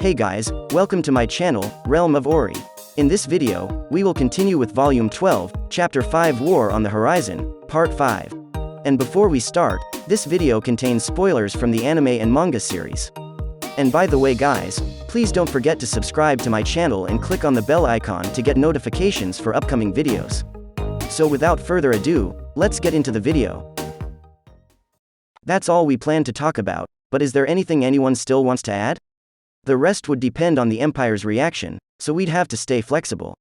Hey guys, welcome to my channel, Realm of Ori. In this video, we will continue with Volume 12, Chapter 5 War on the Horizon, Part 5. And before we start, this video contains spoilers from the anime and manga series. And by the way guys, please don't forget to subscribe to my channel and click on the bell icon to get notifications for upcoming videos. So without further ado, let's get into the video. That's all we plan to talk about, but is there anything anyone still wants to add? The rest would depend on the Empire's reaction, so we'd have to stay flexible.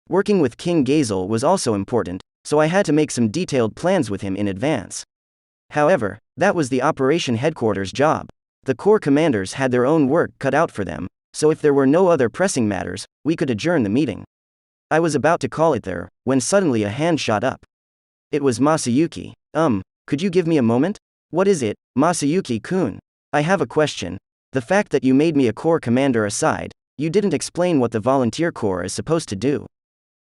Working with King Gazel was also important, so I had to make some detailed plans with him in advance. However, that was the Operation Headquarters job. The Corps commanders had their own work cut out for them, so if there were no other pressing matters, we could adjourn the meeting. I was about to call it there, when suddenly a hand shot up. It was Masayuki. Could you give me a moment? What is it, Masayuki-kun? I have a question. The fact that you made me a Corps commander aside, you didn't explain what the Volunteer Corps is supposed to do.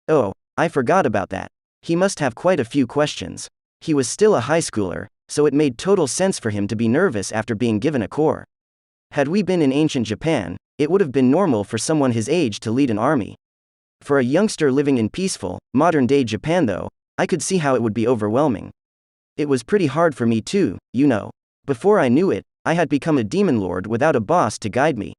Oh, I forgot about that. He must have quite a few questions. He was still a high schooler, so it made total sense for him to be nervous after being given a corps. Had we been in ancient Japan, it would have been normal for someone his age to lead an army. For a youngster living in peaceful, modern-day Japan though, I could see how it would be overwhelming. It was pretty hard for me too, you know. Before I knew it, I had become a demon lord without a boss to guide me.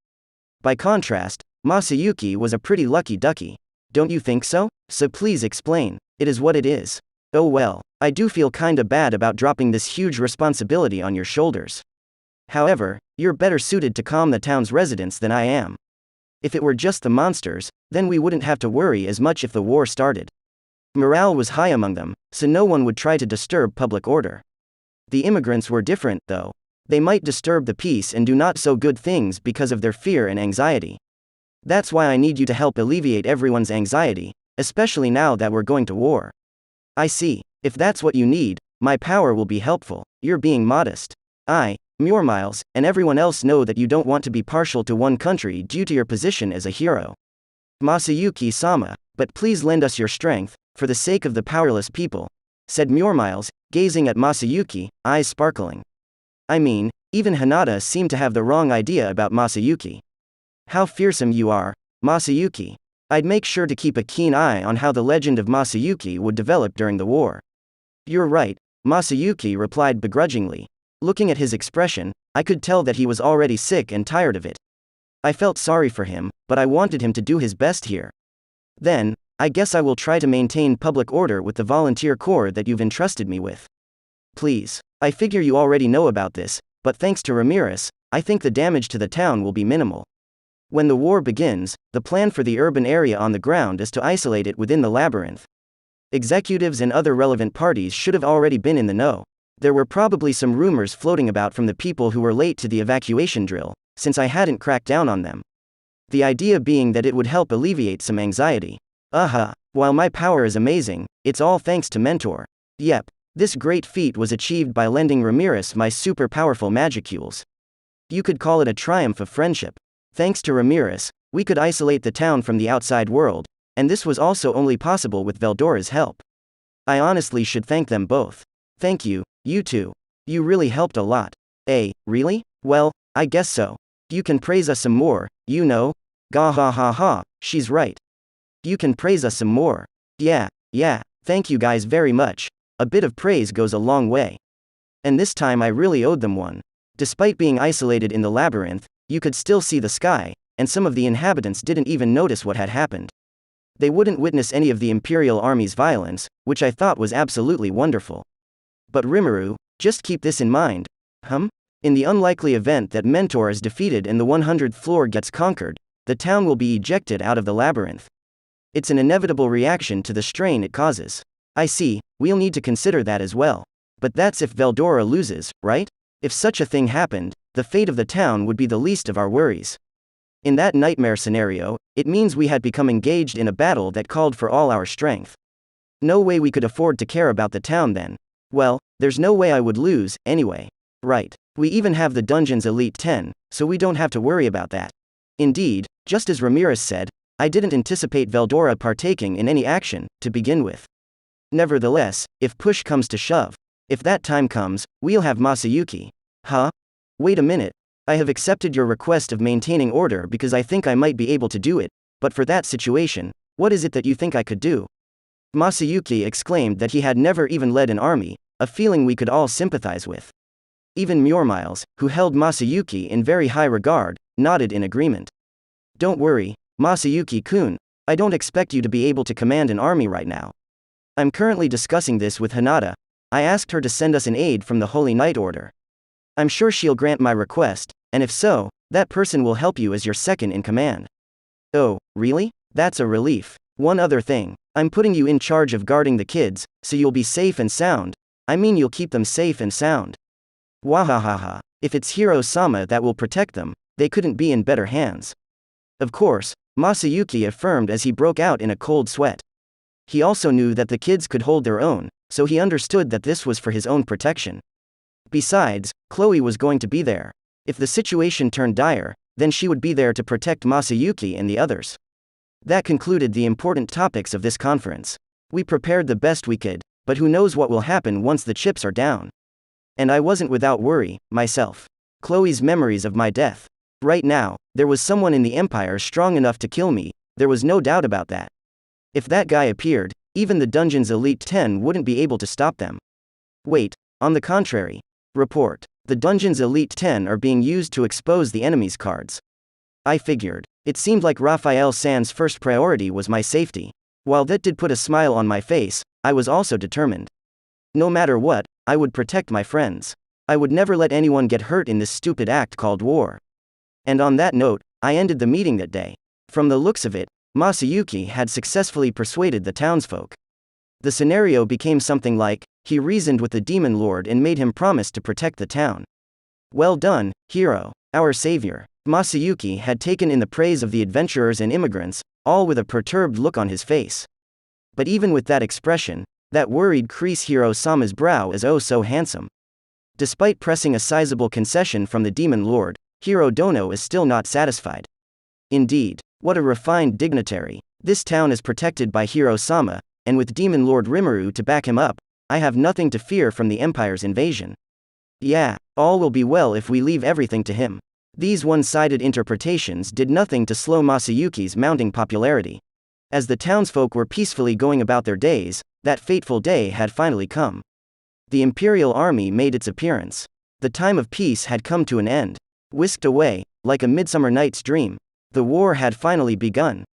By contrast, Masayuki was a pretty lucky ducky. Don't you think so? So please explain. It is what it is. Oh well, I do feel kinda bad about dropping this huge responsibility on your shoulders. However, you're better suited to calm the town's residents than I am. If it were just the monsters, then we wouldn't have to worry as much if the war started. Morale was high among them, so no one would try to disturb public order. The immigrants were different, though. They might disturb the peace and do not so good things because of their fear and anxiety. That's why I need you to help alleviate everyone's anxiety, especially now that we're going to war. I see. If that's what you need, my power will be helpful. You're being modest. I, Miles, and everyone else know that you don't want to be partial to one country due to your position as a hero. Masayuki-sama, but please lend us your strength, for the sake of the powerless people, said Miles, gazing at Masayuki, eyes sparkling. I mean, even Hinata seemed to have the wrong idea about Masayuki. How fearsome you are, Masayuki. I'd make sure to keep a keen eye on how the legend of Masayuki would develop during the war. You're right, Masayuki replied begrudgingly. Looking at his expression, I could tell that he was already sick and tired of it. I felt sorry for him, but I wanted him to do his best here. Then, I guess I will try to maintain public order with the volunteer corps that you've entrusted me with. Please. I figure you already know about this, but thanks to Ramirez, I think the damage to the town will be minimal. When the war begins, the plan for the urban area on the ground is to isolate it within the Labyrinth. Executives and other relevant parties should have already been in the know. There were probably some rumors floating about from the people who were late to the evacuation drill, since I hadn't cracked down on them. The idea being that it would help alleviate some anxiety. While my power is amazing, it's all thanks to Mentor. Yep. This great feat was achieved by lending Ramirez my super powerful magicules. You could call it a triumph of friendship. Thanks to Ramirez, we could isolate the town from the outside world, and this was also only possible with Veldora's help. I honestly should thank them both. Thank you, you two. You really helped a lot. Really? Well, I guess so. You can praise us some more, you know? Gah, she's right. You can praise us some more. Yeah, thank you guys very much. A bit of praise goes a long way. And this time I really owed them one. Despite being isolated in the labyrinth, you could still see the sky, and some of the inhabitants didn't even notice what had happened. They wouldn't witness any of the Imperial Army's violence, which I thought was absolutely wonderful. But Rimuru, just keep this in mind. In the unlikely event that Mentor is defeated and the 100th floor gets conquered, the town will be ejected out of the labyrinth. It's an inevitable reaction to the strain it causes. I see, we'll need to consider that as well. But that's if Veldora loses, right? If such a thing happened, the fate of the town would be the least of our worries. In that nightmare scenario, it means we had become engaged in a battle that called for all our strength. No way we could afford to care about the town then. Well, there's no way I would lose, anyway. Right. We even have the dungeon's Elite 10, so we don't have to worry about that. Indeed, just as Ramirez said, I didn't anticipate Veldora partaking in any action, to begin with. Nevertheless, if push comes to shove, if that time comes, we'll have Masayuki. Wait a minute. I have accepted your request of maintaining order because I think I might be able to do it, but for that situation, what is it that you think I could do? Masayuki exclaimed that he had never even led an army, a feeling we could all sympathize with. Even Miles, who held Masayuki in very high regard, nodded in agreement. Don't worry, Masayuki-kun, I don't expect you to be able to command an army right now. I'm currently discussing this with Hinata. I asked her to send us an aide from the Holy Knight Order. I'm sure she'll grant my request, and if so, that person will help you as your second in command. Oh, really? That's a relief. One other thing, I'm putting you in charge of guarding the kids, so you'll be safe and sound. I mean, you'll keep them safe and sound. Wahahaha, if it's Hiro-sama that will protect them, they couldn't be in better hands. Of course, Masayuki affirmed as he broke out in a cold sweat. He also knew that the kids could hold their own, so he understood that this was for his own protection. Besides, Chloe was going to be there. If the situation turned dire, then she would be there to protect Masayuki and the others. That concluded the important topics of this conference. We prepared the best we could, but who knows what will happen once the chips are down. And I wasn't without worry, myself. Chloe's memories of my death. Right now, there was someone in the Empire strong enough to kill me, there was no doubt about that. If that guy appeared, even the dungeon's Elite 10 wouldn't be able to stop them. Wait, on the contrary. Report. The dungeon's Elite 10 are being used to expose the enemy's cards. I figured. It seemed like Raphael-san's first priority was my safety. While that did put a smile on my face, I was also determined. No matter what, I would protect my friends. I would never let anyone get hurt in this stupid act called war. And on that note, I ended the meeting that day. From the looks of it, Masayuki had successfully persuaded the townsfolk. The scenario became something like, he reasoned with the demon lord and made him promise to protect the town. Well done, hero, our savior. Masayuki had taken in the praise of the adventurers and immigrants, all with a perturbed look on his face. But even with that expression, that worried crease Hiro-sama's brow is oh so handsome. Despite pressing a sizable concession from the demon lord, Hiro Dono is still not satisfied. Indeed, what a refined dignitary. This town is protected by Hiro-sama, and with Demon Lord Rimuru to back him up, I have nothing to fear from the Empire's invasion. Yeah, all will be well if we leave everything to him. These one-sided interpretations did nothing to slow Masayuki's mounting popularity. As the townsfolk were peacefully going about their days, that fateful day had finally come. The Imperial Army made its appearance. The time of peace had come to an end. Whisked away, like a midsummer night's dream. The war had finally begun.